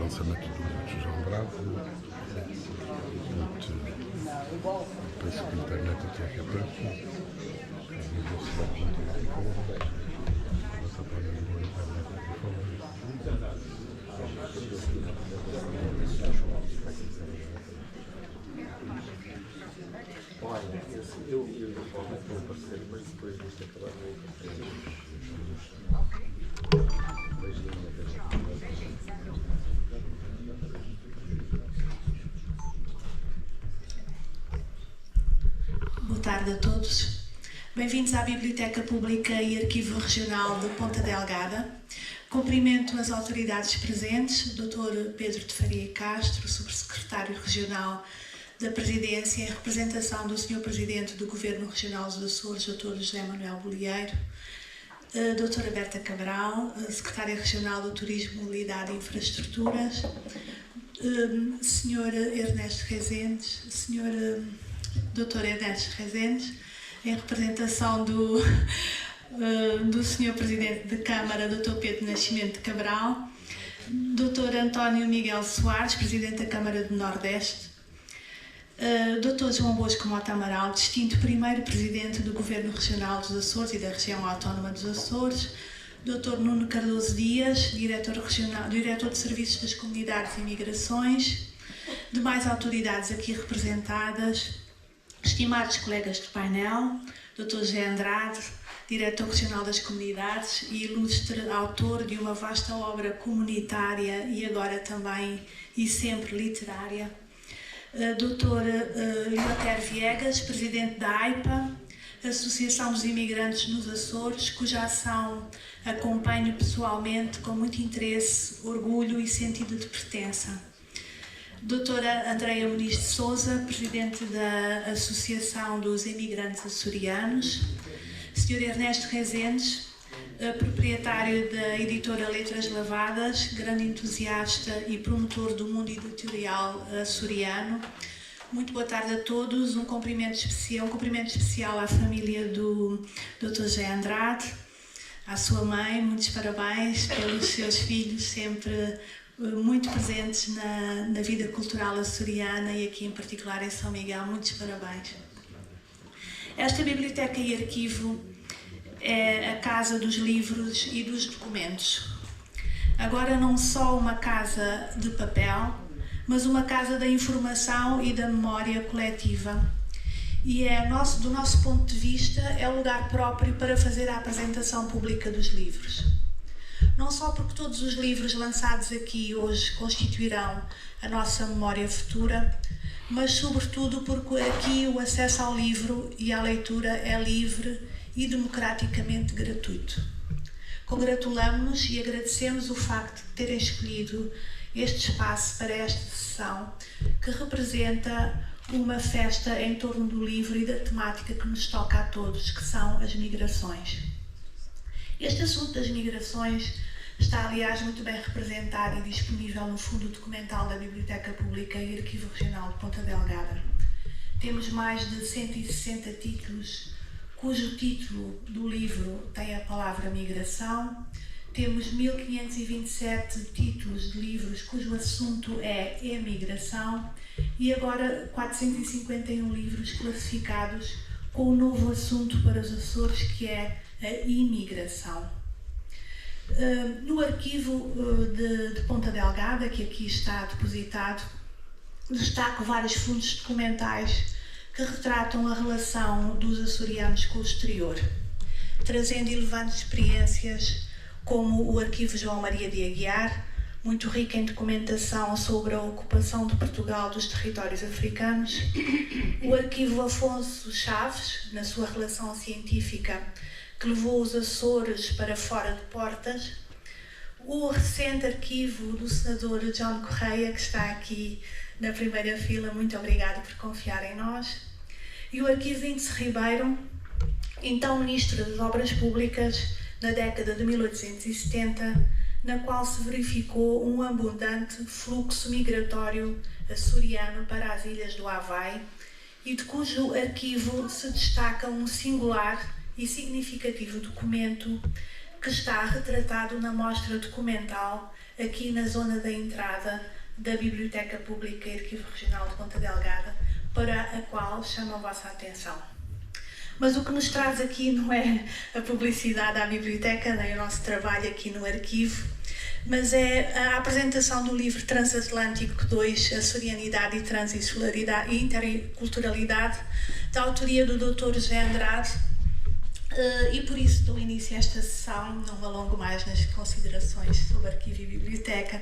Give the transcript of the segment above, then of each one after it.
lançamos aqui do João Bravo. Penso que a internet até é capaz. Olha, eu vou aparecer, mas depois disto acabar Boa tarde a todos. Bem-vindos à Biblioteca Pública e Arquivo Regional de Ponta Delgada. Cumprimento as autoridades presentes, Dr. Pedro de Faria Castro, Subsecretário Regional da Presidência, em representação do Sr. Presidente do Governo Regional dos Açores, Dr. José Manuel Bolieiro, Dra. Berta Cabral, Secretária Regional do Turismo, Mobilidade e Infraestruturas, Sr. Ernesto Rezendes, Sr. Dr. Ernesto Rezendes, em representação do Sr. Presidente da Câmara, Dr. Pedro Nascimento de Cabral, Dr. António Miguel Soares, Presidente da Câmara do Nordeste, Dr. João Bosco Mota Amaral, distinto primeiro Presidente do Governo Regional dos Açores e da Região Autónoma dos Açores, Dr. Nuno Cardoso Dias, Diretor de Serviços das Comunidades e Migrações, demais autoridades aqui representadas, estimados colegas de painel, Dr. José Andrade, Diretor Regional das Comunidades e ilustre autor de uma vasta obra comunitária e agora também e sempre literária, Dr. Ilmater Viegas, Presidente da AIPA, Associação dos Imigrantes nos Açores, cuja ação acompanho pessoalmente com muito interesse, orgulho e sentido de pertença. Doutora Andreia Muniz de Sousa, Presidente da Associação dos Imigrantes Açorianos, Sr. Ernesto Rezendes, proprietário da editora Letras Lavadas, grande entusiasta e promotor do mundo editorial açoriano. Muito boa tarde a todos, um cumprimento especial à família do Dr. José Andrade, à sua mãe, muitos parabéns pelos seus filhos sempre muito presentes na vida cultural açoriana e aqui em particular em São Miguel, muitos parabéns. Esta biblioteca e arquivo é a casa dos livros e dos documentos. Agora não só uma casa de papel, mas uma casa da informação e da memória coletiva. E do nosso ponto de vista, é o lugar próprio para fazer a apresentação pública dos livros. Não só porque todos os livros lançados aqui hoje constituirão a nossa memória futura, mas sobretudo porque aqui o acesso ao livro e à leitura é livre e democraticamente gratuito. Congratulamos-nos e agradecemos o facto de terem escolhido este espaço para esta sessão, que representa uma festa em torno do livro e da temática que nos toca a todos, que são as migrações. Este assunto das migrações está, aliás, muito bem representado e disponível no fundo documental da Biblioteca Pública e Arquivo Regional de Ponta Delgada. Temos mais de 160 títulos, cujo título do livro tem a palavra migração. Temos 1527 títulos de livros cujo assunto é emigração e agora 451 livros classificados com o novo assunto para os Açores, que é a imigração. No arquivo de Ponta Delgada, que aqui está depositado, destaco vários fundos documentais que retratam a relação dos açorianos com o exterior, trazendo relevantes experiências como o arquivo João Maria de Aguiar, muito rico em documentação sobre a ocupação de Portugal dos territórios africanos, o arquivo Afonso Chaves, na sua relação científica que levou os Açores para fora de portas, o recente arquivo do senador John Correia, que está aqui na primeira fila, muito obrigado por confiar em nós, e o arquivo Índice Ribeiro, então Ministro das Obras Públicas, na década de 1870, na qual se verificou um abundante fluxo migratório açoriano para as ilhas do Havaí e de cujo arquivo se destaca um singular e significativo documento que está retratado na mostra documental aqui na zona da entrada da Biblioteca Pública e Arquivo Regional de Ponta Delgada, para a qual chamo a vossa atenção. Mas o que nos traz aqui não é a publicidade à biblioteca, nem o nosso trabalho aqui no arquivo, mas é a apresentação do livro Transatlântico 2, Açorianidade e Transinsularidade e Interculturalidade, da autoria do Dr. José Andrade, e por isso dou início a esta sessão, não me alongo mais nas considerações sobre arquivo e biblioteca,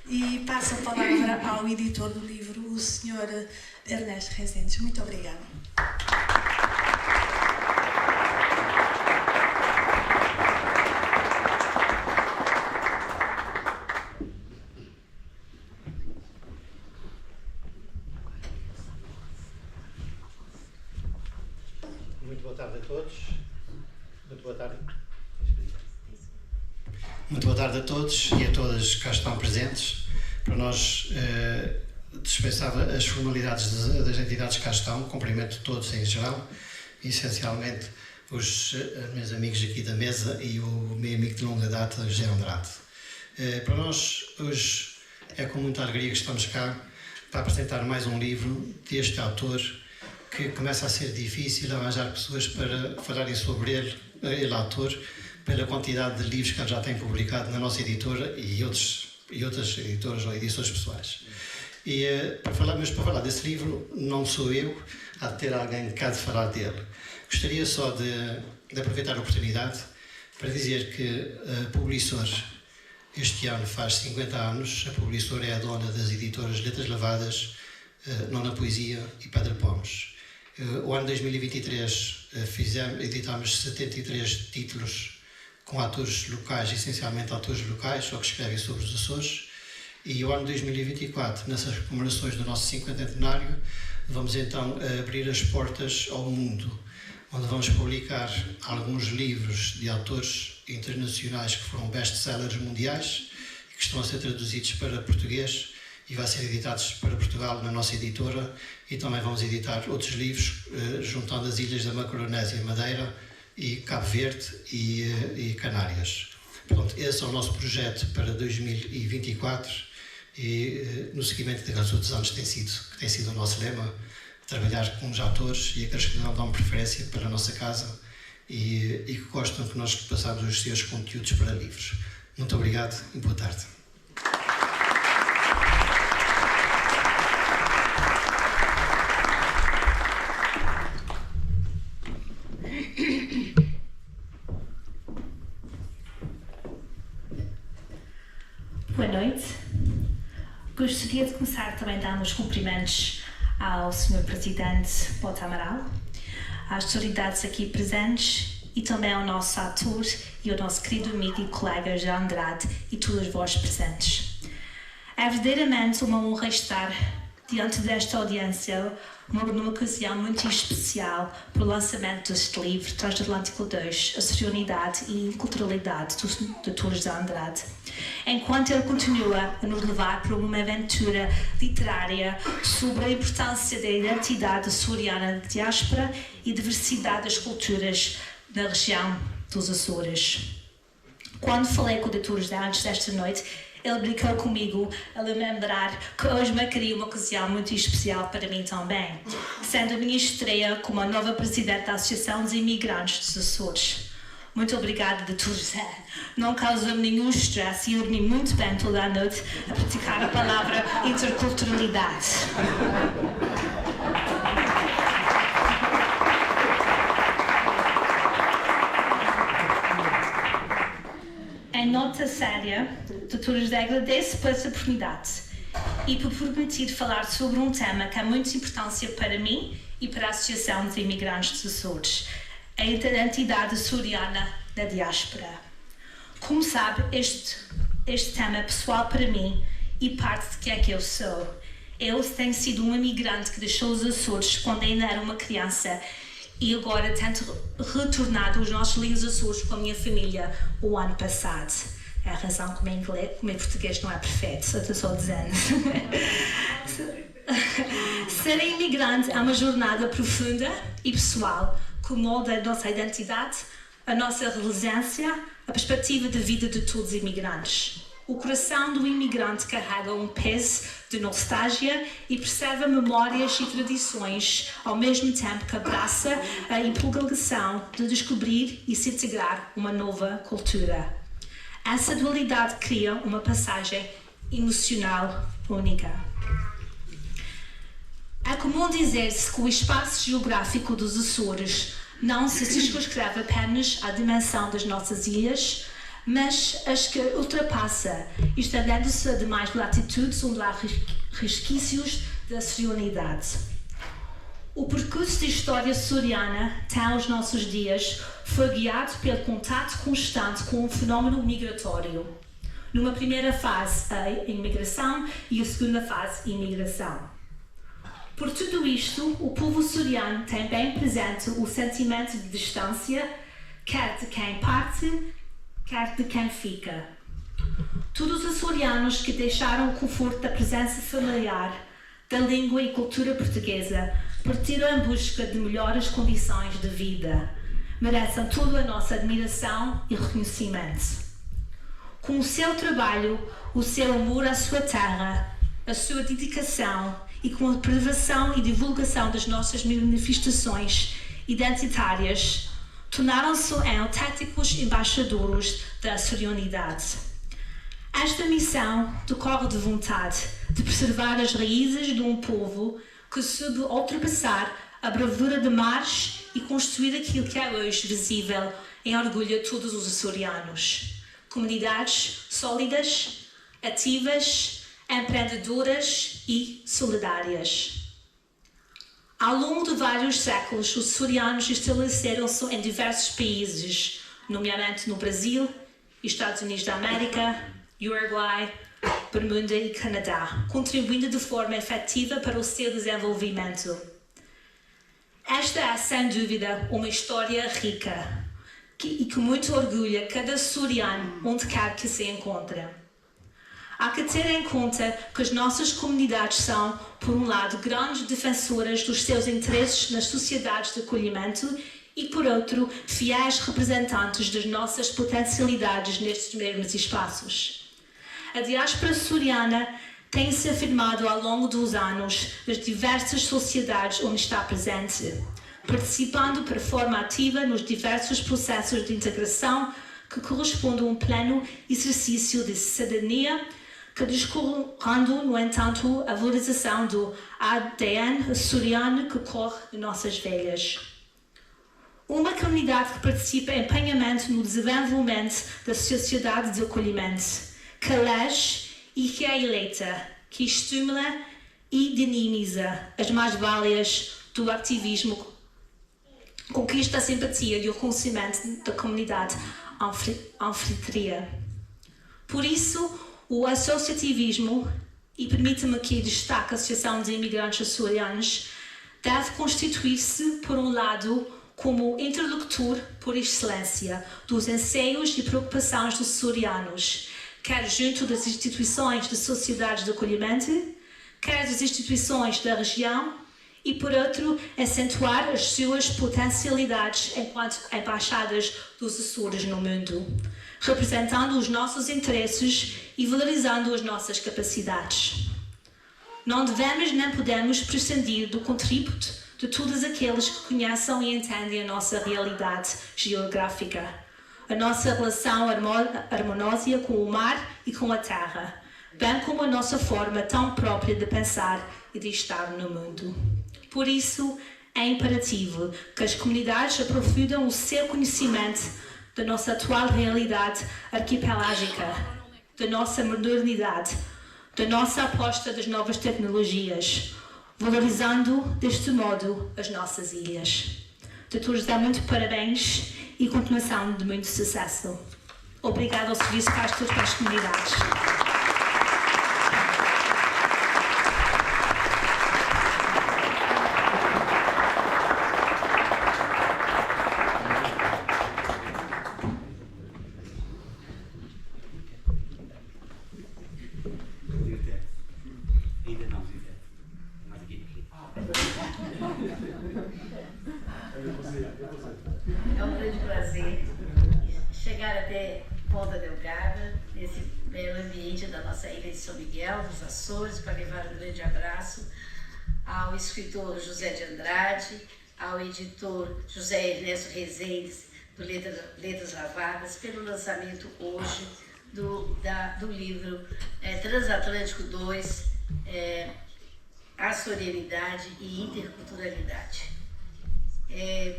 e passo a palavra ao editor do livro, o Sr. Ernesto Rezendes. Muito obrigada. Muito boa tarde a todos. Muito boa tarde. Muito boa tarde a todos e a todas que cá estão presentes. Para nós dispensar as formalidades das entidades que cá estão, cumprimento todos em geral, essencialmente os meus amigos aqui da mesa e o meu amigo de longa data, José Andrade. Para nós, hoje, é com muita alegria que estamos cá para apresentar mais um livro deste autor, que começa a ser difícil arranjar pessoas para falarem sobre ele autor, pela quantidade de livros que ele já tem publicado na nossa editora e outras editoras ou edições pessoais. Para falar desse livro, não sou eu, há de ter alguém que há de falar dele. Gostaria só de aproveitar a oportunidade para dizer que a Publisor este ano faz 50 anos. A Publisor é a dona das editoras Letras Lavadas, Nona Poesia e Pedra Pomes. O ano 2023 editámos 73 títulos com autores locais, essencialmente autores locais, ou que escrevem sobre os Açores. E o ano 2024, nessas comemorações do nosso 50º, vamos então abrir as portas ao mundo, onde vamos publicar alguns livros de autores internacionais que foram best-sellers mundiais e que estão a ser traduzidos para português e vai ser editados para Portugal na nossa editora, e também vamos editar outros livros juntando as ilhas da Macaronésia, Madeira e Cabo Verde e Canárias. Portanto, esse é o nosso projeto para 2024 e no seguimento daqueles outros anos que tem sido o nosso lema, trabalhar com os autores e aqueles que não dão preferência para a nossa casa e que gostam que nós passamos os seus conteúdos para livros. Muito obrigado e boa tarde. Boa noite. Gostaria de começar também dando os cumprimentos ao Sr. Presidente Bota Amaral, às autoridades aqui presentes e também ao nosso ator e ao nosso querido amigo e colega José Andrade e todos vós presentes. É verdadeiramente uma honra estar diante desta audiência numa ocasião muito especial para o lançamento deste livro, Transatlântico 2, Açorianidade e Interculturalidade, do Dr. José Andrade, enquanto ele continua a nos levar para uma aventura literária sobre a importância da identidade açoriana de diáspora e diversidade das culturas na região dos Açores. Quando falei com o Dr. José antes desta noite, ele brincou comigo a lembrar que hoje me queria uma ocasião muito especial para mim também, sendo a minha estreia como a nova Presidente da Associação dos Imigrantes dos Açores. Muito obrigada, Dr. José. Não causou-me nenhum stress e eu dormi muito bem toda a noite a praticar a palavra interculturalidade. Em nota séria, Dr. José, agradeço por essa oportunidade e por permitir falar sobre um tema que é muito importância para mim e para a Associação dos Imigrantes dos Açores, a identidade açoriana da diáspora. Como sabe, este tema é pessoal para mim e parte de quem é que eu sou. Eu tenho sido um imigrante que deixou os Açores quando ainda era uma criança e agora tento retornar aos nossos lindos Açores com a minha família o ano passado. É a razão que o meu português não é perfeito, só estou só dizendo. Ser imigrante é uma jornada profunda e pessoal que molda a nossa identidade, a nossa resiliência, a perspectiva de vida de todos os imigrantes. o coração do imigrante carrega um peso de nostalgia e preserva memórias e tradições, ao mesmo tempo que abraça a empolgação de descobrir e se integrar uma nova cultura. Essa dualidade cria uma passagem emocional única. É comum dizer-se que o espaço geográfico dos Açores não se circunscreve apenas à dimensão das nossas ilhas, mas as que ultrapassa, estendendo-se a demais latitudes onde há resquícios da açorianidade. O percurso de história açoriana até aos nossos dias foi guiado pelo contato constante com o fenómeno migratório. Numa primeira fase, a imigração, e a segunda fase, a imigração. Por tudo isto, o povo açoriano tem bem presente o sentimento de distância, quer de quem parte, quer de quem fica. Todos os açorianos que deixaram o conforto da presença familiar, da língua e cultura portuguesa, partiram em busca de melhores condições de vida, merecem toda a nossa admiração e reconhecimento. Com o seu trabalho, o seu amor à sua terra, a sua dedicação e com a preservação e divulgação das nossas manifestações identitárias, tornaram-se em autênticos embaixadores da açorianidade. Esta missão decorre de vontade de preservar as raízes de um povo que soube ultrapassar a bravura de mares e construir aquilo que é hoje visível em orgulho a todos os açorianos. Comunidades sólidas, ativas, empreendedoras e solidárias. Ao longo de vários séculos, os açorianos estabeleceram-se em diversos países, nomeadamente no Brasil, Estados Unidos da América, Uruguai, Bermuda e Canadá, contribuindo de forma efetiva para o seu desenvolvimento. Esta é, sem dúvida, uma história rica e que muito orgulha cada açoriano onde quer que se encontre. Há que ter em conta que as nossas comunidades são, por um lado, grandes defensoras dos seus interesses nas sociedades de acolhimento e, por outro, fiéis representantes das nossas potencialidades nestes mesmos espaços. A diáspora açoriana tem-se afirmado ao longo dos anos nas diversas sociedades onde está presente, participando de forma ativa nos diversos processos de integração que correspondem a um pleno exercício de cidadania, que descorrendo, no entanto, a valorização do ADN açoriano que corre em nossas veias. Uma comunidade que participa empenhamente no desenvolvimento da sociedade de acolhimento, que elege e que é eleita, que estimula e dinamiza as mais-valias do ativismo, conquista a simpatia e o reconhecimento da comunidade anfitriã. Por isso, o associativismo, e permita-me aqui destacar a Associação de Imigrantes Açorianos, deve constituir-se, por um lado, como interlocutor por excelência dos anseios e preocupações dos açorianos, quer junto das instituições de sociedades de acolhimento, quer das instituições da região, e, por outro, acentuar as suas potencialidades enquanto embaixadas dos Açores no mundo, representando os nossos interesses e valorizando as nossas capacidades. Não devemos nem podemos prescindir do contributo de todos aqueles que conheçam e entendem a nossa realidade geográfica, a nossa relação harmoniosa com o mar e com a terra, bem como a nossa forma tão própria de pensar e de estar no mundo. Por isso, é imperativo que as comunidades aprofundem o seu conhecimento da nossa atual realidade arquipelágica, da nossa modernidade, da nossa aposta das novas tecnologias, valorizando, deste modo, as nossas ilhas. Dr. José, muito parabéns e continuação de muito sucesso. Obrigado ao Serviço Castro para as comunidades. É um grande prazer chegar até Ponta Delgada, nesse belo ambiente. nos Açores, para levar um grande abraço ao escritor José de Andrade, ao editor José Ernesto Rezendes, do Letras Lavadas, pelo lançamento hoje do livro Transatlântico 2, Açorianidade e Interculturalidade.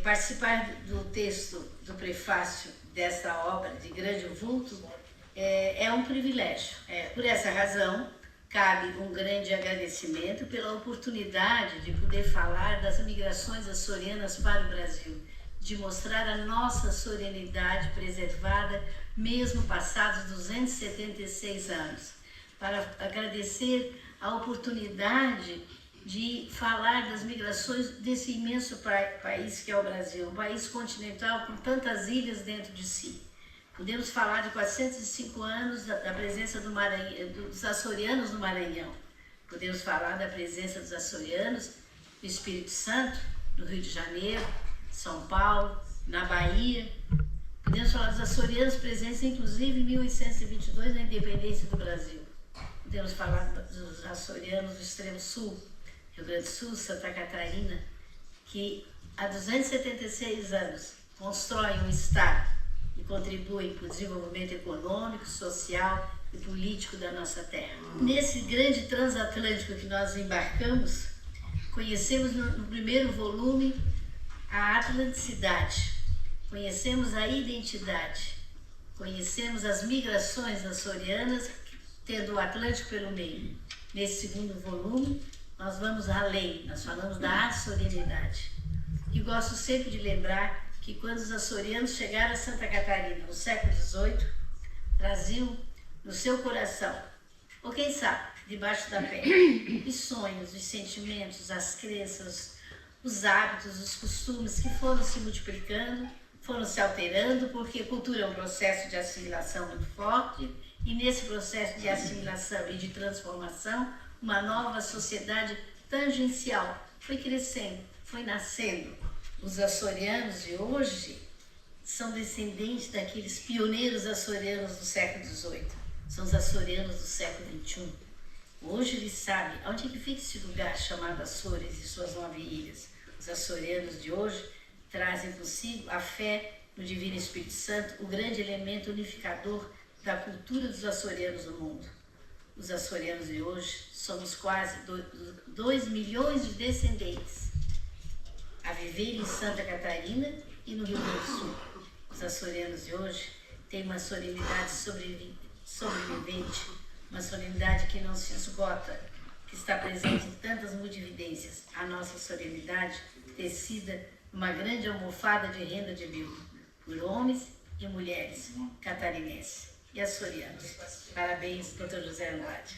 Participar do texto do prefácio desta obra de grande vulto é um privilégio. Por essa razão, cabe um grande agradecimento pela oportunidade de poder falar das migrações açorianas para o Brasil, de mostrar a nossa açorianidade preservada, mesmo passados 276 anos, para agradecer a oportunidade de falar das migrações desse imenso país que é o Brasil, um país continental com tantas ilhas dentro de si. Podemos falar de 405 anos da presença dos açorianos no Maranhão. Podemos falar da presença dos açorianos no Espírito Santo, no Rio de Janeiro, São Paulo, na Bahia. Podemos falar dos açorianos presentes, inclusive, em 1822, na independência do Brasil. Podemos falar dos açorianos do extremo sul, Rio Grande do Sul, Santa Catarina, que há 276 anos constroem um Estado e contribuem para o desenvolvimento econômico, social e político da nossa terra. Nesse grande transatlântico que nós embarcamos, conhecemos no primeiro volume a atlanticidade, conhecemos a identidade, conhecemos as migrações açorianas, tendo o Atlântico pelo meio. Nesse segundo volume, nós vamos além, nós falamos da açorianidade. E gosto sempre de lembrar que quando os açorianos chegaram a Santa Catarina no século XVIII, traziam no seu coração, ou quem sabe, debaixo da pele, os sonhos, os sentimentos, as crenças, os hábitos, os costumes que foram se multiplicando, foram se alterando, porque a cultura é um processo de assimilação muito forte, e nesse processo de assimilação e de transformação, uma nova sociedade tangencial foi crescendo, foi nascendo. Os açorianos de hoje são descendentes daqueles pioneiros açorianos do século XVIII, são os açorianos do século XXI. Hoje eles sabem onde é que fica esse lugar chamado Açores e suas 9 ilhas. Os açorianos de hoje trazem consigo a fé no Divino Espírito Santo, o grande elemento unificador da cultura dos açorianos no mundo. Os açorianos de hoje somos quase 2 milhões de descendentes a viver em Santa Catarina e no Rio Grande do Sul. Os açorianos de hoje têm uma solenidade sobrevivente, uma solenidade que não se esgota, que está presente em tantas multividências. A nossa solenidade tecida uma grande almofada de renda de viúva, por homens e mulheres catarinenses e açorianos. Parabéns, Dr. José Andrade.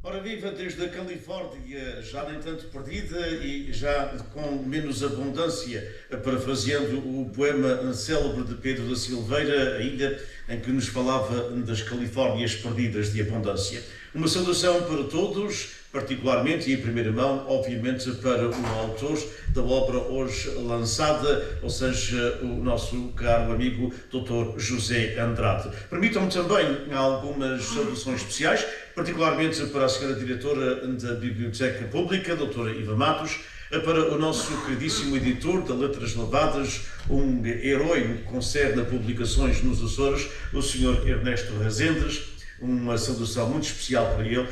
Ora viva, desde a Califórnia, já nem tanto perdida e já com menos abundância, parafraseando o poema célebre de Pedro da Silveira, a ilha em que nos falava das Califórnias perdidas de abundância. Uma saudação para todos, particularmente e em primeira mão, obviamente, para o autor da obra hoje lançada, ou seja, o nosso caro amigo Dr. José Andrade. Permitam-me também algumas saudações especiais, particularmente para a senhora diretora da Biblioteca Pública, doutora Iva Matos, para o nosso queridíssimo editor de Letras Lavadas, um herói no que concerne a publicações nos Açores, o senhor Ernesto Rezendes. Uma saudação muito especial para ele,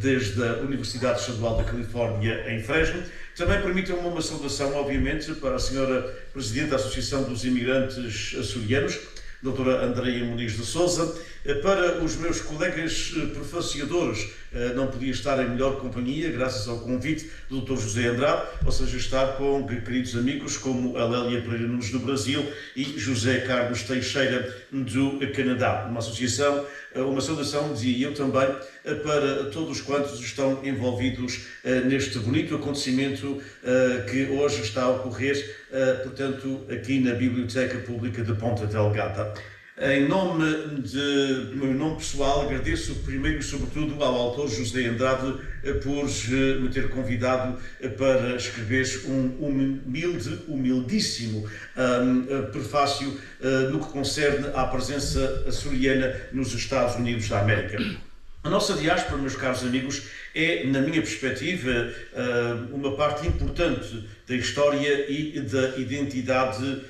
desde a Universidade Estadual da Califórnia, em Fresno. Também permitam-me uma saudação, obviamente, para a senhora Presidente da Associação dos Imigrantes Açorianos, doutora Andreia Muniz de Sousa, para os meus colegas prefaciadores. Não podia estar em melhor companhia, graças ao convite do Dr. José Andrade, ou seja, estar com queridos amigos como a Lélia Pereira Nunes do Brasil e José Carlos Teixeira do Canadá. Uma associação, uma saudação, dizia eu também, para todos quantos estão envolvidos neste bonito acontecimento que hoje está a ocorrer, portanto, aqui na Biblioteca Pública de Ponta Delgada. Em nome do meu nome pessoal, agradeço primeiro e sobretudo ao autor José Andrade por me ter convidado para escrever um humildíssimo prefácio no que concerne à presença açoriana nos Estados Unidos da América. A nossa diáspora, meus caros amigos, é, na minha perspectiva, uma parte importante da história e da identidade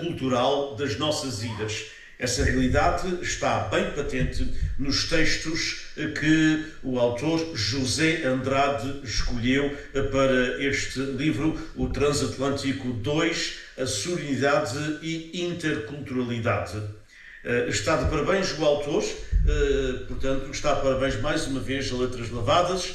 cultural das nossas ilhas. Essa realidade está bem patente nos textos que o autor José Andrade escolheu para este livro, O Transatlântico 2, Açorianidade e Interculturalidade. Está de parabéns o autor, portanto, está de parabéns mais uma vez a Letras Lavadas,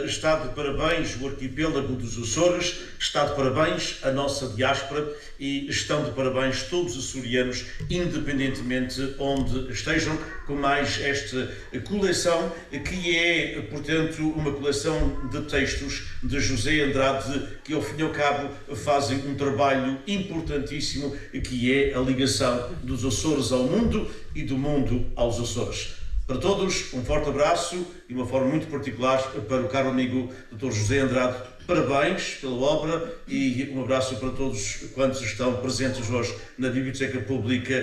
está de parabéns o arquipélago dos Açores, está de parabéns a nossa diáspora e estão de parabéns todos os açorianos, independentemente onde estejam, com mais esta coleção, que é, portanto, uma coleção de textos de José Andrade, que ao fim e ao cabo fazem um trabalho importantíssimo, que é a ligação dos Açores ao mundo e do mundo aos Açores. Para todos, um forte abraço e uma forma muito particular para o caro amigo Dr. José Andrade. Parabéns pela obra e um abraço para todos quantos estão presentes hoje na Biblioteca Pública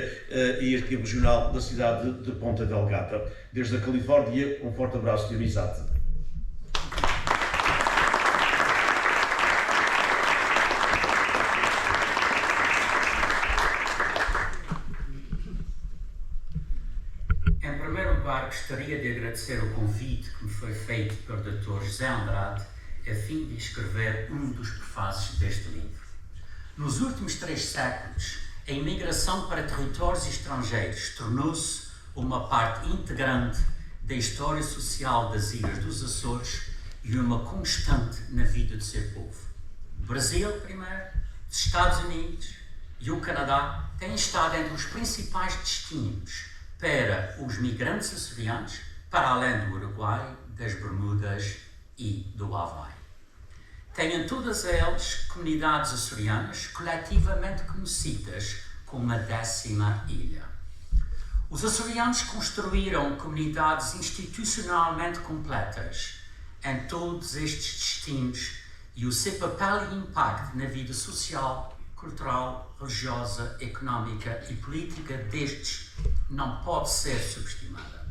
e Arquivo Regional da cidade de Ponta Delgada. Desde a Califórnia, um forte abraço de amizade. Gostaria de agradecer o convite que me foi feito pelo Dr. José Andrade a fim de escrever um dos prefácios deste livro. Nos últimos 3 séculos, a imigração para territórios estrangeiros tornou-se uma parte integrante da história social das Ilhas dos Açores e uma constante na vida do seu povo. O Brasil, primeiro, os Estados Unidos e o Canadá têm estado entre os principais destinos para os migrantes açorianos, para além do Uruguai, das Bermudas e do Havaí. Têm todas elas comunidades açorianas coletivamente conhecidas como a 10ª ilha. Os açorianos construíram comunidades institucionalmente completas em todos estes destinos e o seu papel e impacto na vida social, cultural, religiosa, económica e política destes não pode ser subestimada.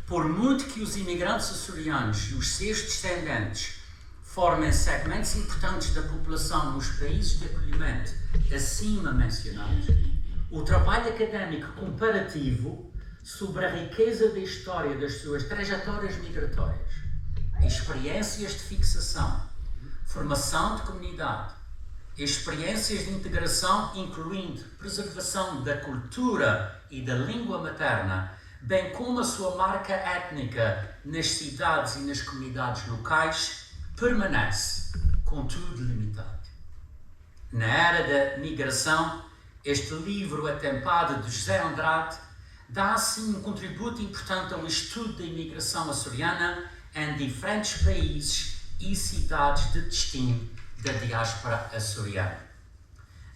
Por muito que os imigrantes açorianos e os seus descendentes formem segmentos importantes da população nos países de acolhimento acima mencionados, o trabalho académico comparativo sobre a riqueza da história das suas trajetórias migratórias, experiências de fixação, formação de comunidade, experiências de integração, incluindo preservação da cultura e da língua materna, bem como a sua marca étnica nas cidades e nas comunidades locais, permanece, contudo, limitado. Na era da migração, este livro atempado de José Andrade dá assim um contributo importante ao estudo da imigração açoriana em diferentes países e cidades de destino da diáspora açoriana.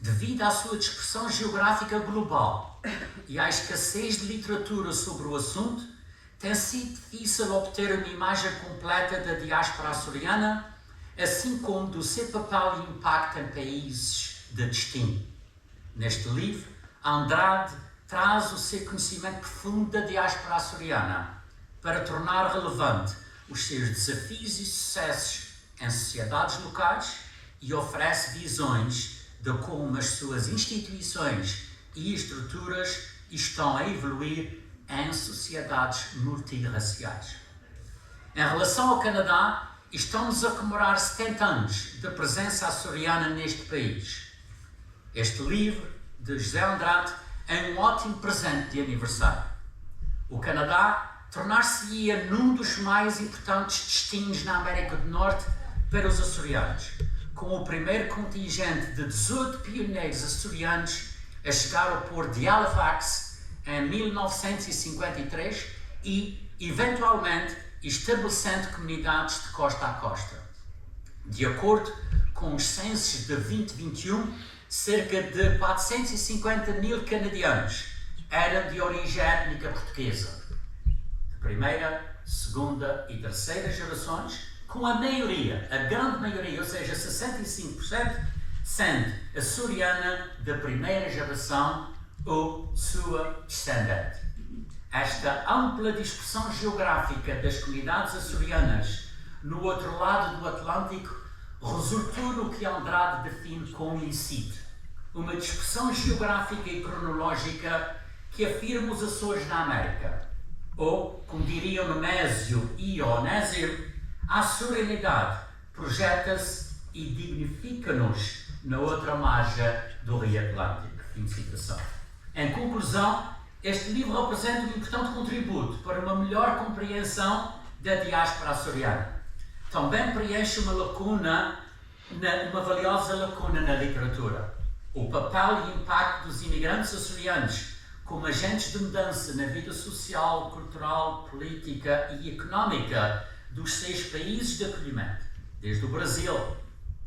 Devido à sua dispersão geográfica global e à escassez de literatura sobre o assunto, tem sido difícil obter uma imagem completa da diáspora açoriana, assim como do seu papel e impacto em países de destino. Neste livro, Andrade traz o seu conhecimento profundo da diáspora açoriana para tornar relevante os seus desafios e sucessos em sociedades locais e oferece visões de como as suas instituições e estruturas estão a evoluir em sociedades multirraciais. Em relação ao Canadá, estamos a comemorar 70 anos da presença açoriana neste país. Este livro, de José Andrade, é um ótimo presente de aniversário. O Canadá tornar-se-ia num dos mais importantes destinos na América do Norte para os açorianos, com o primeiro contingente de 18 pioneiros açorianos a chegar ao porto de Halifax em 1953 e, eventualmente, estabelecendo comunidades de costa a costa. De acordo com os censos de 2021, cerca de 450 mil canadianos eram de origem étnica portuguesa, de primeira, segunda e terceira gerações, com a maioria, a grande maioria, ou seja, 65%, sendo açoriana da primeira geração ou sua descendente. Esta ampla dispersão geográfica das comunidades açorianas no outro lado do Atlântico resultou no que Andrade define como, e cito, uma dispersão geográfica e cronológica que afirma os Açores na América, ou, como diriam no Nésio e Onésio, a açorianidade projeta-se e dignifica-nos na outra margem do Rio Atlântico. Fim de citação. Em conclusão, este livro representa um importante contributo para uma melhor compreensão da diáspora açoriana. Também preenche uma valiosa lacuna na literatura. O papel e impacto dos imigrantes açorianos como agentes de mudança na vida social, cultural, política e económica dos 6 países de acolhimento, desde o Brasil,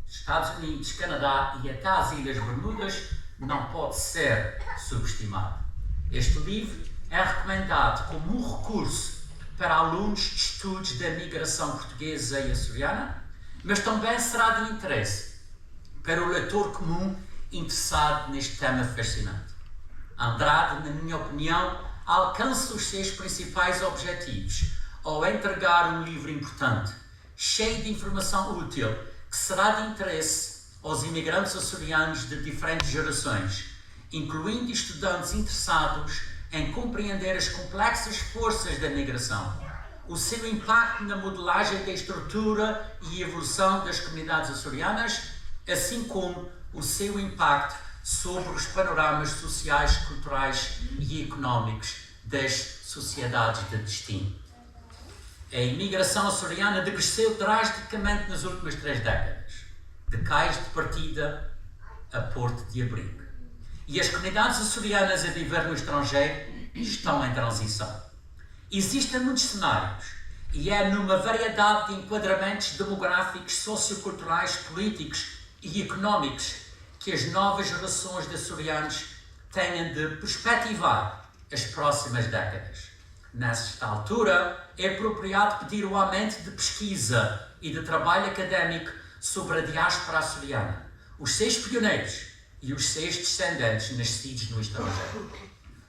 Estados Unidos, Canadá e até as Ilhas Bermudas, não pode ser subestimado. Este livro é recomendado como um recurso para alunos de estudos da migração portuguesa e açoriana, mas também será de interesse para o leitor comum interessado neste tema fascinante. Andrade, na minha opinião, alcança os seus principais objetivos ao entregar um livro importante, cheio de informação útil, que será de interesse aos imigrantes açorianos de diferentes gerações, incluindo estudantes interessados em compreender as complexas forças da migração, o seu impacto na modelagem da estrutura e evolução das comunidades açorianas, assim como o seu impacto sobre os panoramas sociais, culturais e económicos das sociedades de destino. A imigração açoriana decresceu drasticamente nas últimas 3 décadas, de cais de partida a porto de abrigo. E as comunidades açorianas a viver no estrangeiro estão em transição. Existem muitos cenários e é numa variedade de enquadramentos demográficos, socioculturais, políticos e económicos que as novas gerações de açorianos têm de perspectivar as próximas décadas. Nesta altura, é apropriado pedir o aumento de pesquisa e de trabalho académico sobre a diáspora açoriana, os 6 pioneiros e os 6 descendentes nascidos no estrangeiro.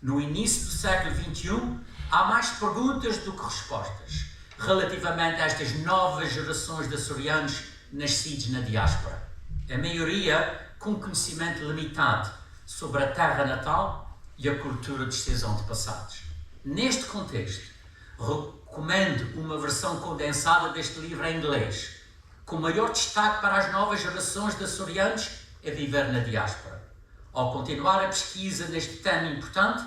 No início do século XXI, há mais perguntas do que respostas relativamente a estas novas gerações de açorianos nascidos na diáspora. A maioria com conhecimento limitado sobre a terra natal e a cultura dos seus antepassados. Neste contexto, recomendo uma versão condensada deste livro em inglês, com maior destaque para as novas gerações de açorianos a viver na diáspora. Ao continuar a pesquisa neste tema importante,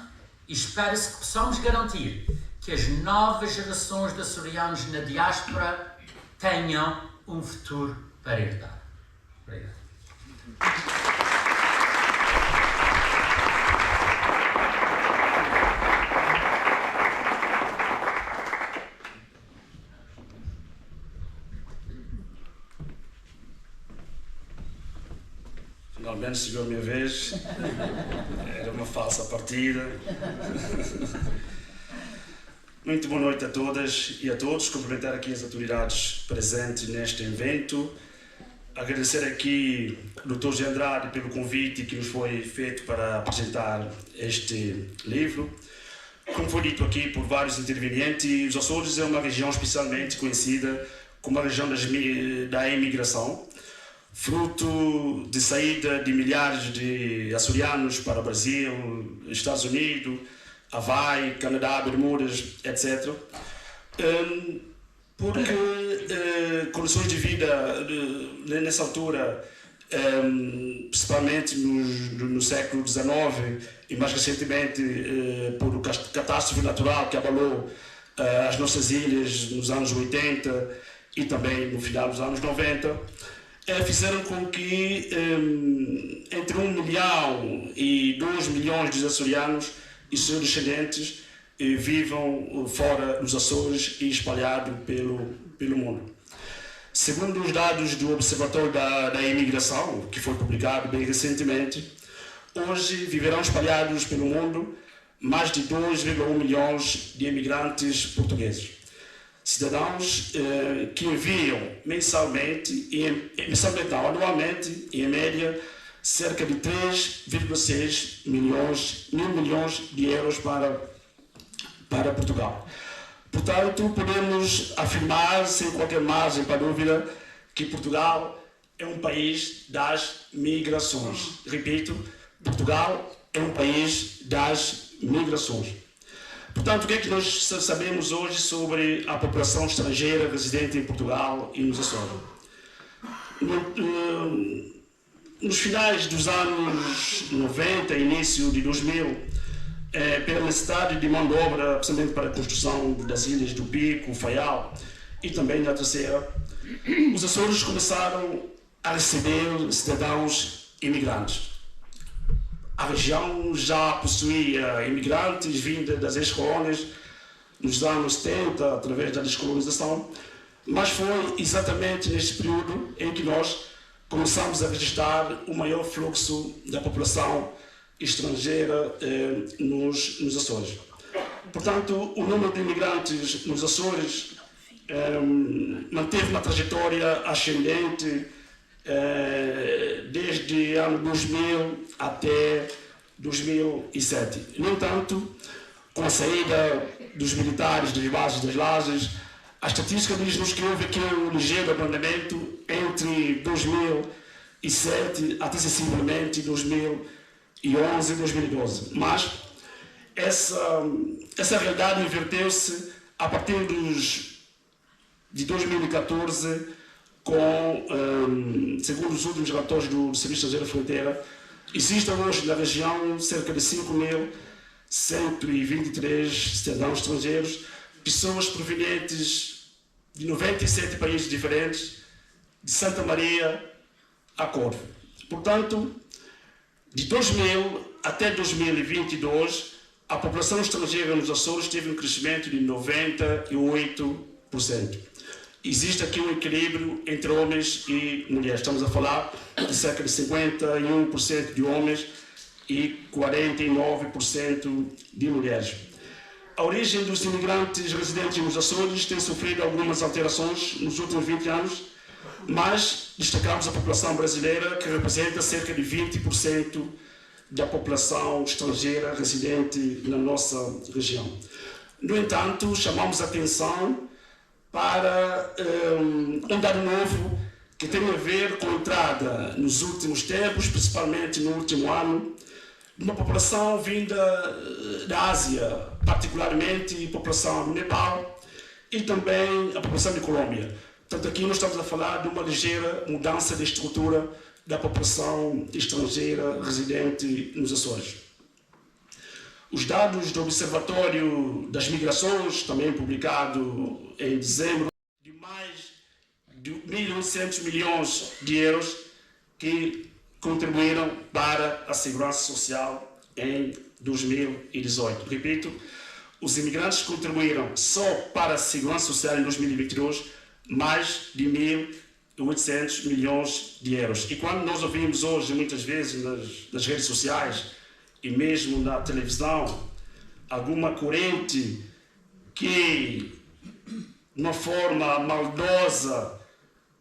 espera-se que possamos garantir que as novas gerações de açorianos na diáspora tenham um futuro para herdar. Obrigado. Finalmente chegou a minha vez. Era uma falsa partida. Muito boa noite a todas e a todos. Cumprimentar aqui as autoridades presentes neste evento. Agradecer aqui ao Dr. José Andrade pelo convite que nos foi feito para apresentar este livro. Como foi dito aqui por vários intervenientes, os Açores é uma região especialmente conhecida como a região da imigração, fruto de saída de milhares de açorianos para o Brasil, Estados Unidos, Havaí, Canadá, Bermudas, etc. Porque condições de vida nessa altura, principalmente no século XIX e mais recentemente por catástrofe natural que abalou as nossas ilhas nos anos 80 e também no final dos anos 90, fizeram com que entre 1 milhão e 2 milhões de açorianos e seus descendentes vivam fora dos Açores e espalhados pelo mundo. Segundo os dados do Observatório da Imigração, que foi publicado bem recentemente, hoje viverão espalhados pelo mundo mais de 2,1 milhões de imigrantes portugueses. Cidadãos que enviam anualmente, em média, cerca de 3,6 milhões de euros para Portugal. Portanto, podemos afirmar, sem qualquer margem para dúvida, que Portugal é um país das migrações. Repito, Portugal é um país das migrações. Portanto, o que é que nós sabemos hoje sobre a população estrangeira residente em Portugal e nos Açores? Nos finais dos anos 90, início de 2000, pela necessidade de mão de obra, principalmente para a construção das ilhas do Pico, Faial e também da Terceira, os Açores começaram a receber cidadãos imigrantes. A região já possuía imigrantes vindos das ex-colônias nos anos 70, através da descolonização, mas foi exatamente neste período em que nós começamos a registrar o maior fluxo da população estrangeira nos Açores. Portanto, o número de imigrantes nos Açores manteve uma trajetória ascendente desde ano 2000 até 2007. No entanto, com a saída dos militares das bases das Lajes, a estatística diz-nos que houve aqui um ligeiro abrandamento entre 2007 até sensivelmente 2011 e 2012. Mas essa realidade inverteu-se a partir de 2014, segundo os últimos relatórios do Serviço Estrangeiro da Fronteira, existem hoje na região cerca de 5.123 cidadãos estrangeiros, pessoas provenientes de 97 países diferentes, de Santa Maria a Corvo. Portanto, de 2000 até 2022, a população estrangeira nos Açores teve um crescimento de 98%. Existe aqui um equilíbrio entre homens e mulheres. Estamos a falar de cerca de 51% de homens e 49% de mulheres. A origem dos imigrantes residentes nos Açores tem sofrido algumas alterações nos últimos 20 anos, mas destacamos a população brasileira, que representa cerca de 20% da população estrangeira residente na nossa região. No entanto, chamamos a atenção para um dado novo que tem a ver com a entrada nos últimos tempos, principalmente no último ano, de uma população vinda da Ásia, particularmente a população do Nepal e também a população de Colômbia. Portanto, aqui nós estamos a falar de uma ligeira mudança de estrutura da população estrangeira residente nos Açores. Os dados do Observatório das Migrações, também publicado em dezembro, de mais de 1.800 milhões de euros que contribuíram para a segurança social em 2018. Repito, os imigrantes contribuíram só para a segurança social em 2022 mais de 1.800 milhões de euros. E quando nós ouvimos hoje, muitas vezes nas redes sociais e mesmo na televisão, alguma corrente que, de uma forma maldosa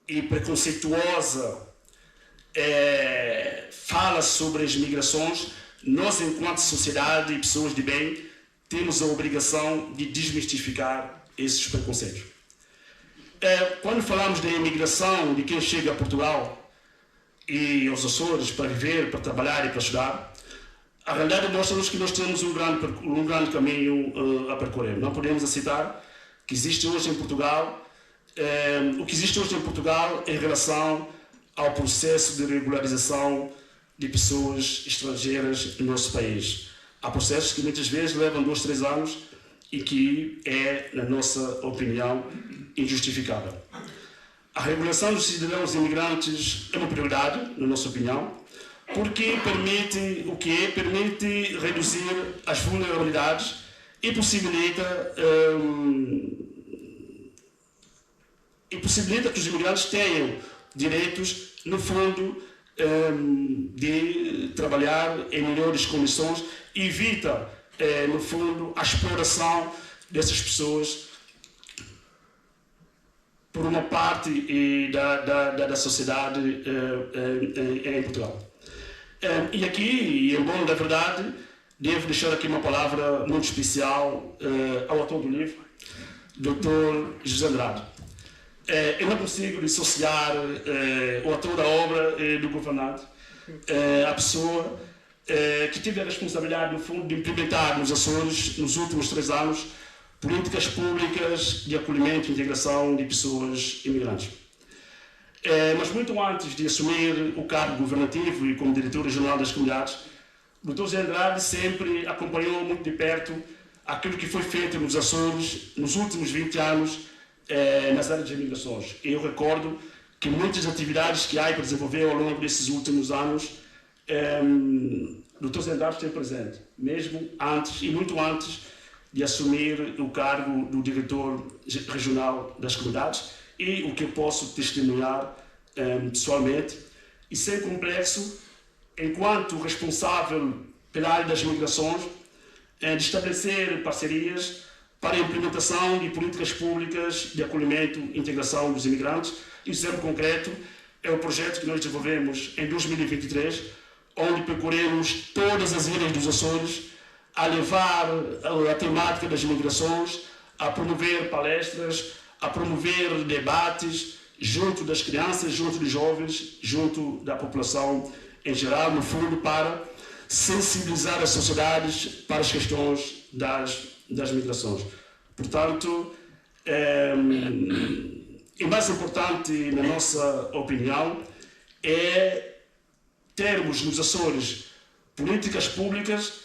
e preconceituosa, fala sobre as migrações, nós, enquanto sociedade e pessoas de bem, temos a obrigação de desmistificar esses preconceitos. Quando falamos da imigração, de quem chega a Portugal e aos Açores para viver, para trabalhar e para estudar, a realidade mostra-nos que nós temos um grande caminho a percorrer. Não podemos aceitar que existe hoje em Portugal, o que existe hoje em Portugal em relação ao processo de regularização de pessoas estrangeiras no nosso país. Há processos que muitas vezes levam 2, 3 anos e que é, na nossa opinião, injustificável. A regulação dos cidadãos imigrantes é uma prioridade, na nossa opinião, porque permite o quê? Permite reduzir as vulnerabilidades e possibilita que os imigrantes tenham direitos, no fundo, de trabalhar em melhores condições, evita no fundo, a exploração dessas pessoas por uma parte da sociedade em Portugal. E aqui, em bom da verdade, devo deixar aqui uma palavra muito especial ao autor do livro, Dr. José Andrade. Eu não consigo dissociar o autor da obra do governante, a pessoa que teve a responsabilidade, no fundo, de implementar nos Açores, nos últimos 3 anos, políticas públicas de acolhimento e integração de pessoas imigrantes. Mas muito antes de assumir o cargo governativo e como diretor regional das comunidades, o Dr. José Andrade sempre acompanhou muito de perto aquilo que foi feito nos Açores nos últimos 20 anos nas áreas de imigrações. Eu recordo que muitas atividades que a AIPA desenvolveu ao longo desses últimos anos, o Dr. José Andrade esteve presente, mesmo antes e muito antes de assumir o cargo do diretor regional das comunidades, e o que eu posso testemunhar pessoalmente, e sem complexo, enquanto responsável pela área das migrações, de estabelecer parcerias para a implementação de políticas públicas de acolhimento e integração dos imigrantes. E o exemplo concreto é o projeto que nós desenvolvemos em 2023, onde percorremos todas as ilhas dos Açores a levar a temática das migrações, a promover palestras, a promover debates junto das crianças, junto dos jovens, junto da população em geral, no fundo, para sensibilizar as sociedades para as questões das migrações. Portanto, o mais importante, na nossa opinião, é termos nos Açores políticas públicas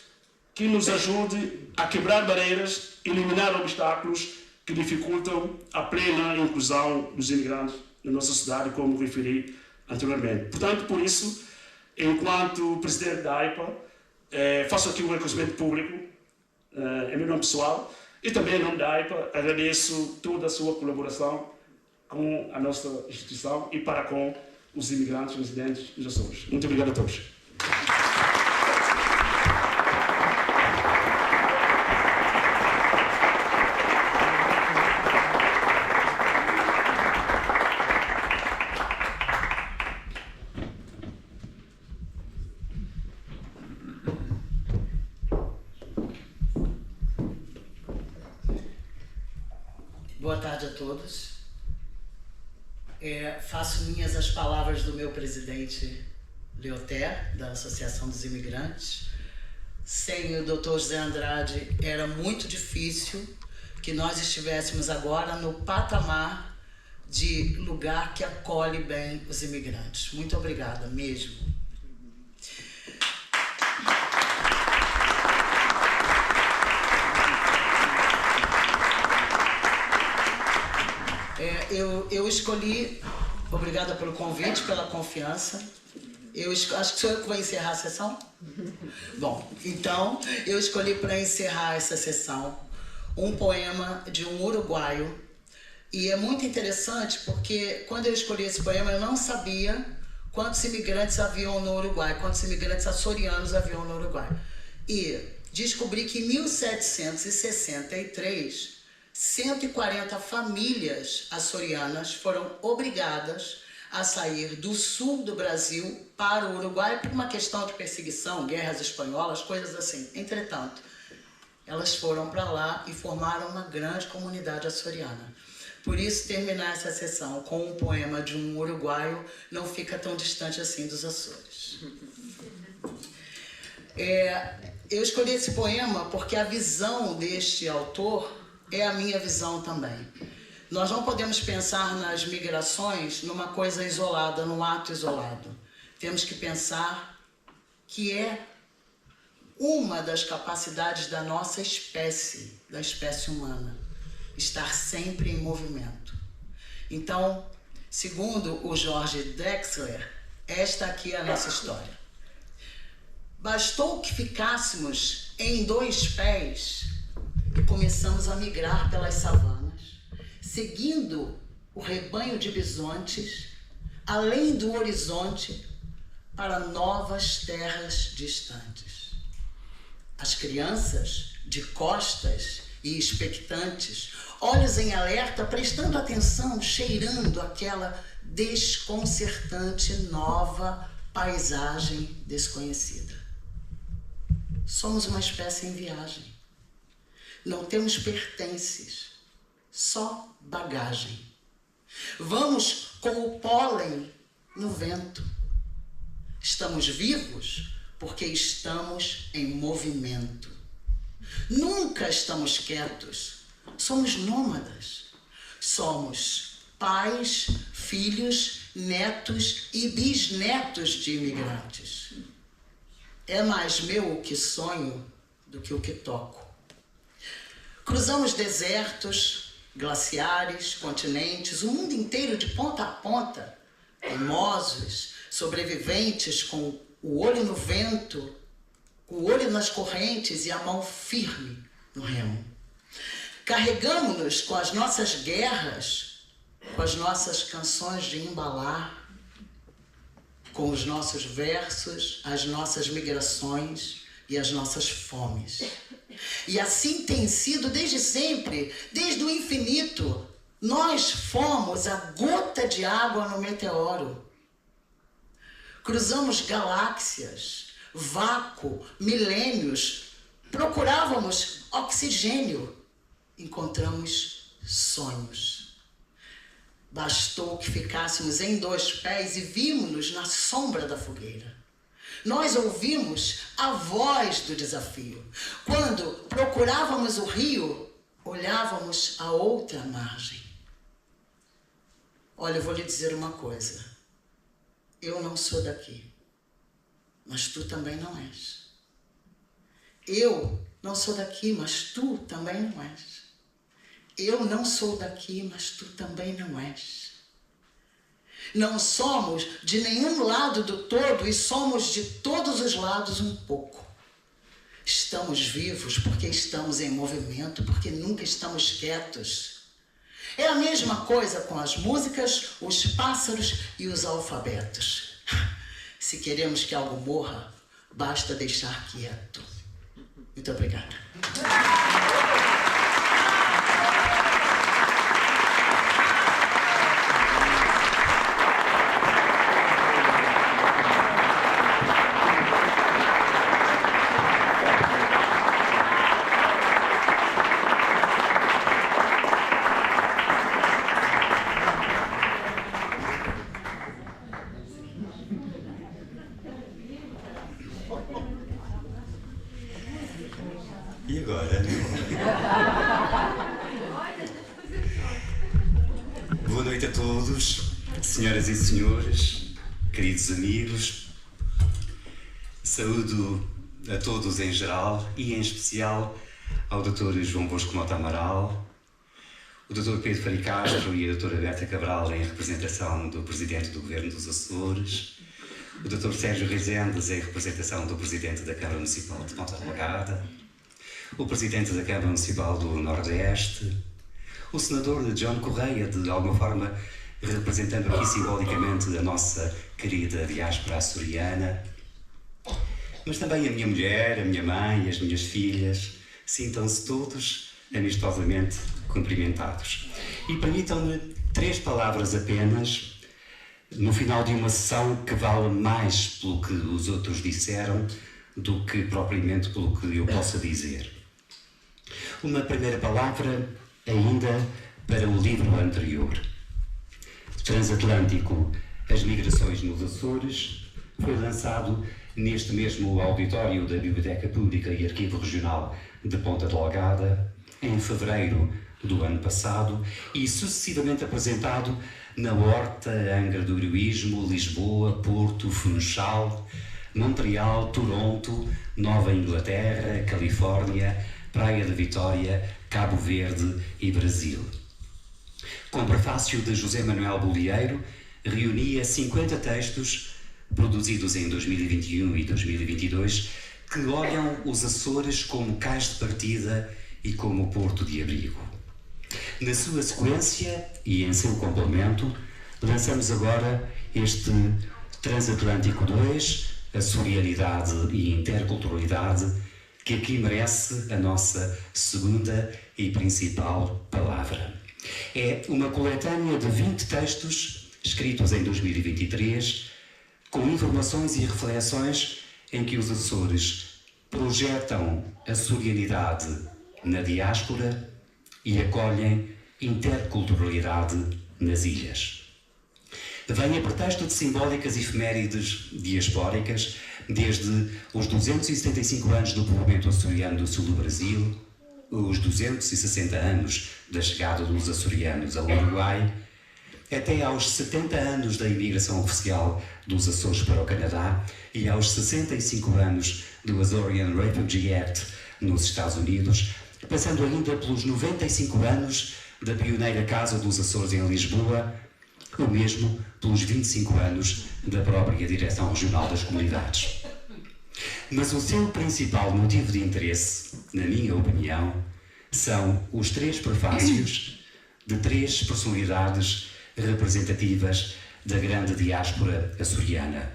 que nos ajudem a quebrar barreiras, eliminar obstáculos que dificultam a plena inclusão dos imigrantes na nossa sociedade, como referi anteriormente. Portanto, por isso, enquanto presidente da AIPA, faço aqui um reconhecimento público, em meu nome pessoal, e também em nome da AIPA, agradeço toda a sua colaboração com a nossa instituição e para com os imigrantes residentes dos Açores. Muito obrigado a todos. Boa tarde a todos. Faço minhas as palavras do meu presidente Leoter, da Associação dos Imigrantes. Sem o Dr. José Andrade era muito difícil que nós estivéssemos agora no patamar de lugar que acolhe bem os imigrantes. Muito obrigada mesmo. Eu escolhi, obrigada pelo convite, pela confiança. Acho que sou eu que vou encerrar a sessão? Bom, então eu escolhi para encerrar essa sessão um poema de um uruguaio. E é muito interessante porque quando eu escolhi esse poema eu não sabia quantos imigrantes haviam no Uruguai, quantos imigrantes açorianos haviam no Uruguai. E descobri que em 1763, 140 famílias açorianas foram obrigadas a sair do sul do Brasil para o Uruguai por uma questão de perseguição, guerras espanholas, coisas assim. Entretanto, elas foram para lá e formaram uma grande comunidade açoriana. Por isso, terminar essa sessão com um poema de um uruguaio não fica tão distante assim dos Açores. Eu escolhi esse poema porque a visão deste autor é a minha visão também. Nós não podemos pensar nas migrações numa coisa isolada, num ato isolado. Temos que pensar que é uma das capacidades da nossa espécie, da espécie humana, estar sempre em movimento. Então, segundo o Jorge Drexler, esta aqui é a nossa história. Bastou que ficássemos em 2 pés e começamos a migrar pelas savanas, seguindo o rebanho de bisontes, além do horizonte, para novas terras distantes. As crianças, de costas e expectantes, olhos em alerta, prestando atenção, cheirando aquela desconcertante nova paisagem desconhecida. Somos uma espécie em viagem. Não temos pertences, só bagagem. Vamos com o pólen no vento. Estamos vivos porque estamos em movimento. Nunca estamos quietos. Somos nômadas. Somos pais, filhos, netos e bisnetos de imigrantes. É mais meu o que sonho do que o que toco. Cruzamos desertos, glaciares, continentes, o mundo inteiro de ponta a ponta, teimosos, sobreviventes com o olho no vento, o olho nas correntes e a mão firme no remo. Carregamos-nos com as nossas guerras, com as nossas canções de embalar, com os nossos versos, as nossas migrações e as nossas fomes. E assim tem sido desde sempre, desde o infinito. Nós fomos a gota de água no meteoro. Cruzamos galáxias, vácuo, milênios, procurávamos oxigênio, encontramos sonhos. Bastou que ficássemos em 2 pés e vimos-nos na sombra da fogueira. Nós ouvimos a voz do desafio. Quando procurávamos o rio, olhávamos a outra margem. Olha, eu vou lhe dizer uma coisa. Eu não sou daqui, mas tu também não és. Eu não sou daqui, mas tu também não és. Eu não sou daqui, mas tu também não és. Não somos de nenhum lado do todo e somos de todos os lados um pouco. Estamos vivos porque estamos em movimento, porque nunca estamos quietos. É a mesma coisa com as músicas, os pássaros e os alfabetos. Se queremos que algo morra, basta deixar quieto. Muito obrigada. E agora? Boa noite a todos, senhoras e senhores, queridos amigos. Saúdo a todos em geral e em especial ao Dr. João Bosco Mota Amaral, o Dr. Pedro Faria Castro e a Dra. Berta Cabral em representação do Presidente do Governo dos Açores, o Dr. Sérgio Rezendes em representação do Presidente da Câmara Municipal de Ponta Delgada, o Presidente da Câmara Municipal do Nordeste, o Senador John Correia, de alguma forma representando aqui simbolicamente a nossa querida diáspora açoriana, mas também a minha mulher, a minha mãe, as minhas filhas. Sintam-se todos amistosamente cumprimentados. E permitam-me 3 palavras apenas, no final de uma sessão que vale mais pelo que os outros disseram do que propriamente pelo que eu possa dizer. Uma primeira palavra ainda para o livro anterior. Transatlântico, as migrações nos Açores, foi lançado neste mesmo auditório da Biblioteca Pública e Arquivo Regional de Ponta Delgada, em fevereiro do ano passado, e sucessivamente apresentado na Horta, Angra do Heroísmo, Lisboa, Porto, Funchal, Montreal, Toronto, Nova Inglaterra, Califórnia, Praia da Vitória, Cabo Verde e Brasil. Com prefácio de José Manuel Bolieiro, reunia 50 textos produzidos em 2021 e 2022 que olham os Açores como cais de partida e como porto de abrigo. Na sua sequência e em seu complemento, lançamos agora este Transatlântico 2, Açorianidade e Interculturalidade, que aqui merece a nossa segunda e principal palavra. É uma coletânea de 20 textos escritos em 2023, com informações e reflexões em que os Açores projetam a açorianidade na diáspora e acolhem interculturalidade nas ilhas. Vem a pretexto de simbólicas efemérides diaspóricas, desde os 275 anos do povoamento açoriano do sul do Brasil, os 260 anos da chegada dos açorianos ao Uruguai, até aos 70 anos da imigração oficial dos Açores para o Canadá e aos 65 anos do Azorean Refugee Act nos Estados Unidos, passando ainda pelos 95 anos da pioneira Casa dos Açores em Lisboa, ou mesmo pelos 25 anos da própria Direção Regional das Comunidades. Mas o seu principal motivo de interesse, na minha opinião, são os 3 prefácios de 3 personalidades representativas da grande diáspora açoriana.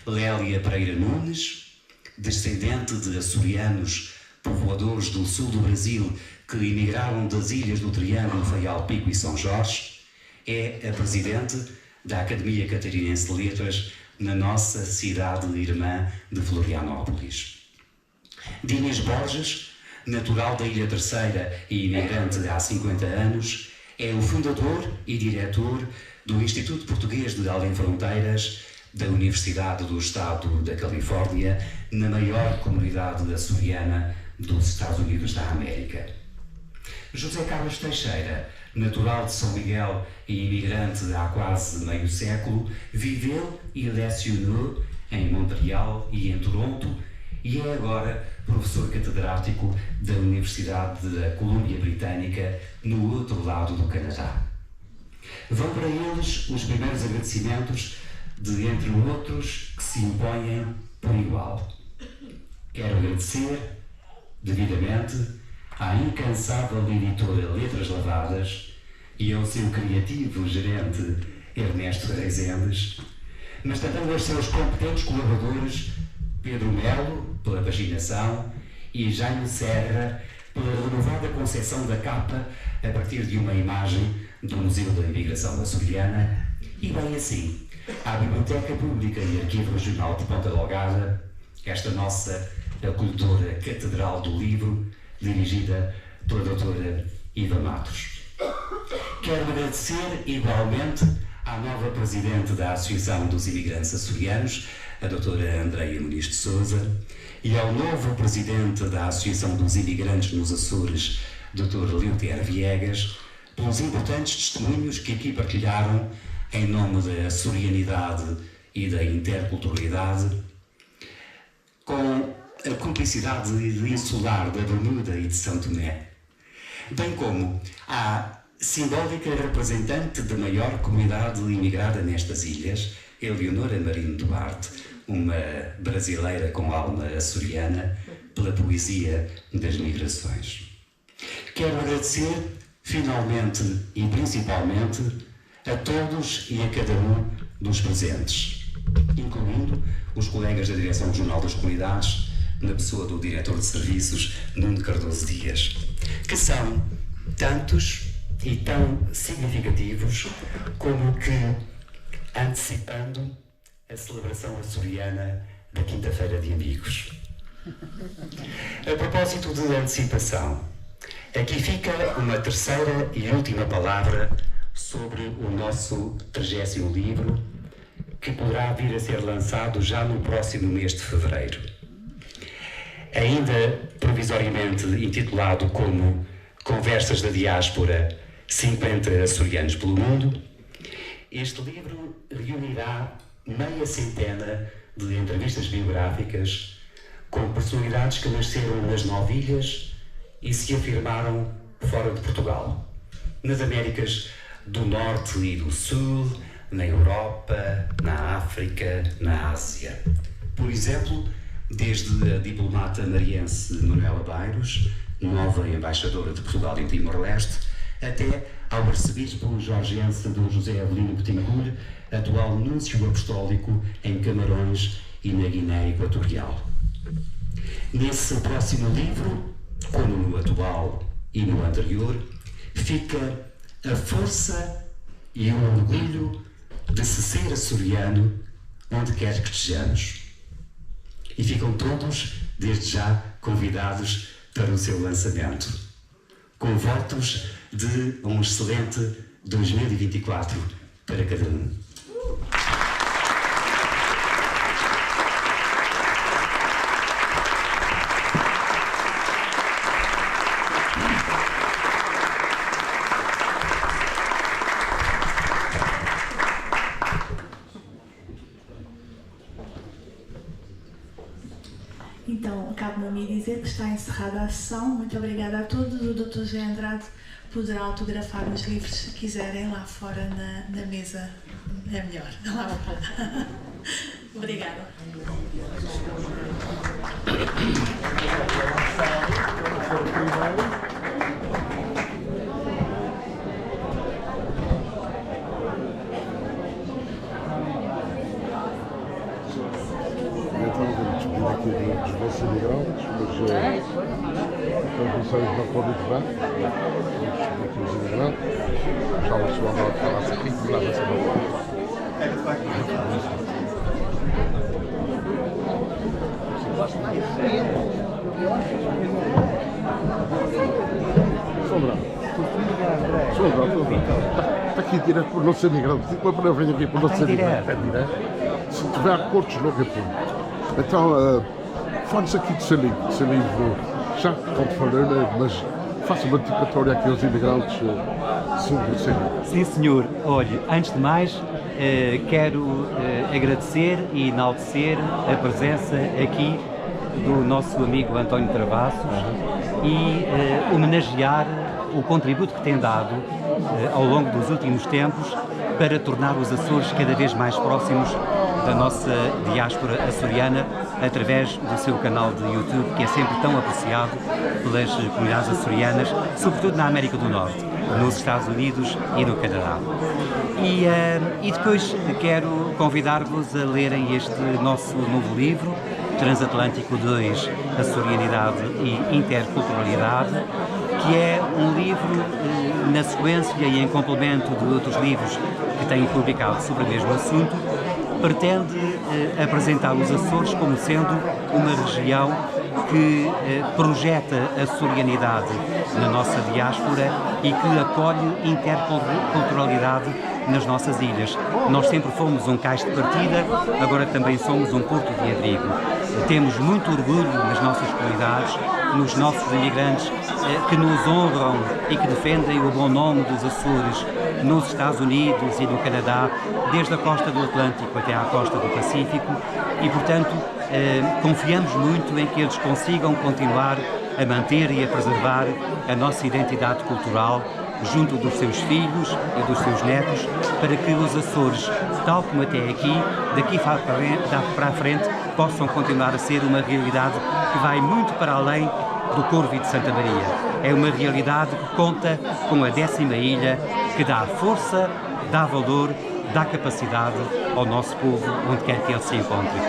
Lélia Pereira Nunes, descendente de açorianos povoadores do sul do Brasil que emigraram das ilhas do Triângulo, Faial, Pico e São Jorge, é a presidente da Academia Catarinense de Letras na nossa cidade irmã de Florianópolis. Dinis Borges, natural da Ilha Terceira e imigrante há 50 anos, é o fundador e diretor do Instituto Português de Além Fronteiras da Universidade do Estado da Califórnia, na maior comunidade açoriana dos Estados Unidos da América. José Carlos Teixeira, natural de São Miguel e imigrante há quase meio século, viveu e lecionou em Montreal e em Toronto e é agora professor catedrático da Universidade da Colômbia Britânica, no outro lado do Canadá. Vão para eles os primeiros agradecimentos de, entre outros, que se impõem por igual. Quero agradecer, devidamente, à incansável editora Letras Lavadas e ao seu criativo gerente Ernesto Rezendes, mas também aos seus competentes colaboradores Pedro Melo, pela paginação, e Jaime Serra, pela renovada concepção da capa a partir de uma imagem do Museu da Imigração Açoriana, e bem assim, à Biblioteca Pública e Arquivo Regional de Ponta Delgada, esta nossa acolhedora Catedral do Livro, dirigida pela doutora Iva Matos. Quero agradecer igualmente à nova presidente da Associação dos Imigrantes Açorianos, a doutora Andreia Muniz de Sousa, e ao novo presidente da Associação dos Imigrantes nos Açores, Dr. Leuter Viegas, pelos importantes testemunhos que aqui partilharam em nome da açorianidade e da interculturalidade, com a cumplicidade insular da Bermuda e de São Tomé, bem como a simbólica representante da maior comunidade imigrada nestas ilhas, Eleonora Marino Duarte, uma brasileira com alma açoriana, pela poesia das migrações. Quero agradecer, finalmente e principalmente, a todos e a cada um dos presentes, incluindo os colegas da Direção Regional das Comunidades, na pessoa do Diretor de Serviços, Nuno Cardoso Dias, que são tantos e tão significativos como que, antecipando a celebração açoriana da Quinta-feira de Amigos. A propósito de antecipação, aqui fica uma terceira e última palavra sobre o nosso 30º livro, que poderá vir a ser lançado já no próximo mês de fevereiro. Ainda provisoriamente intitulado como Conversas da Diáspora, 50 açorianos pelo mundo, este livro reunirá meia centena de entrevistas biográficas com personalidades que nasceram nas novilhas e se afirmaram fora de Portugal, nas Américas do Norte e do Sul, na Europa, na África, na Ásia. Por exemplo, desde a diplomata mariense Manuela Bairros, nova embaixadora de Portugal em Timor-Leste, até ao arcebispo jorgense Dom José Avelino Betancourt, atual núncio apostólico em Camarões e na Guiné Equatorial. Nesse próximo livro, como no atual e no anterior, fica a força e o orgulho de se ser açoriano onde quer que estejamos. E ficam todos, desde já, convidados para o seu lançamento, com votos de um excelente 2024 para cada um. Então, cabe-me a mim dizer que está encerrada a sessão. Muito obrigada a todos. O Dr. José Andrade poderá autografar os livros se quiserem lá fora na mesa. É melhor. Lá fora. Obrigada. Então vamos despedir aqui dos vossos imigrantes, mas os comissões não podem entrar. Vamos despedir aqui os imigrantes. Já o senhor Andrade falasse aqui, que lá vai ser bom. Sombra. Está aqui direto por não ser migrante. Digo para eu venho aqui por não ser migrante. É direto. Se tiver acordos, logo é ponto. Então, fala-nos aqui do seu livro. Já pode falar, mas faça uma dedicatória aqui aos imigrantes sobre o seu livro. Sim, senhor. Olhe, antes de mais, quero agradecer e enaltecer a presença aqui do nosso amigo António Travassos e homenagear o contributo que tem dado ao longo dos últimos tempos para tornar os Açores cada vez mais próximos da nossa diáspora açoriana através do seu canal de YouTube, que é sempre tão apreciado pelas comunidades açorianas, sobretudo na América do Norte, nos Estados Unidos e no Canadá. E depois quero convidar-vos a lerem este nosso novo livro, Transatlântico 2, Açorianidade e Interculturalidade, que é um livro na sequência e em complemento de outros livros que tenho publicado sobre o mesmo assunto. Pretende apresentar os Açores como sendo uma região que projeta a açorianidade na nossa diáspora e que acolhe interculturalidade nas nossas ilhas. Nós sempre fomos um cais de partida, agora também somos um porto de abrigo. Temos muito orgulho nas nossas comunidades, nos nossos imigrantes que nos honram e que defendem o bom nome dos Açores nos Estados Unidos e no Canadá, desde a costa do Atlântico até à costa do Pacífico, e portanto confiamos muito em que eles consigam continuar a manter e a preservar a nossa identidade cultural junto dos seus filhos e dos seus netos, para que os Açores, tal como até aqui, daqui para a frente, possam continuar a ser uma realidade que vai muito para além do Corvo de Santa Maria. É uma realidade que conta com a 10ª ilha, que dá força, dá valor, dá capacidade ao nosso povo, onde quer que ele se encontre.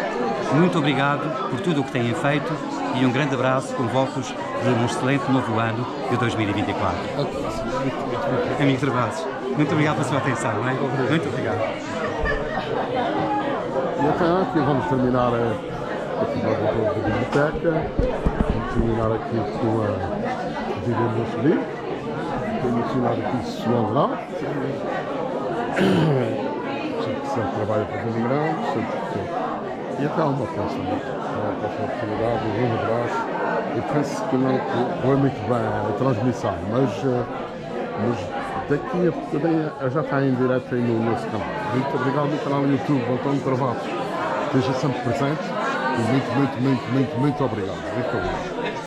Muito obrigado por tudo o que têm feito e um grande abraço com votos de um excelente novo ano de 2024. Amigo Travassos, muito obrigado pela sua atenção. Não é? Muito obrigado. E até aqui vamos terminar aqui da biblioteca, vamos terminar aqui com a vida do nosso livro. Tenho mencionado aqui o Sr. Andrade, sempre trabalha para os imigrantes, e até uma próxima oportunidade, um grande abraço. Eu penso que não é muito bem a transmissão, mas daqui a pouco já está em direto aí no nosso canal. Muito obrigado no canal do YouTube, António Travassos. Esteja sempre presente e muito obrigado. Muito obrigado.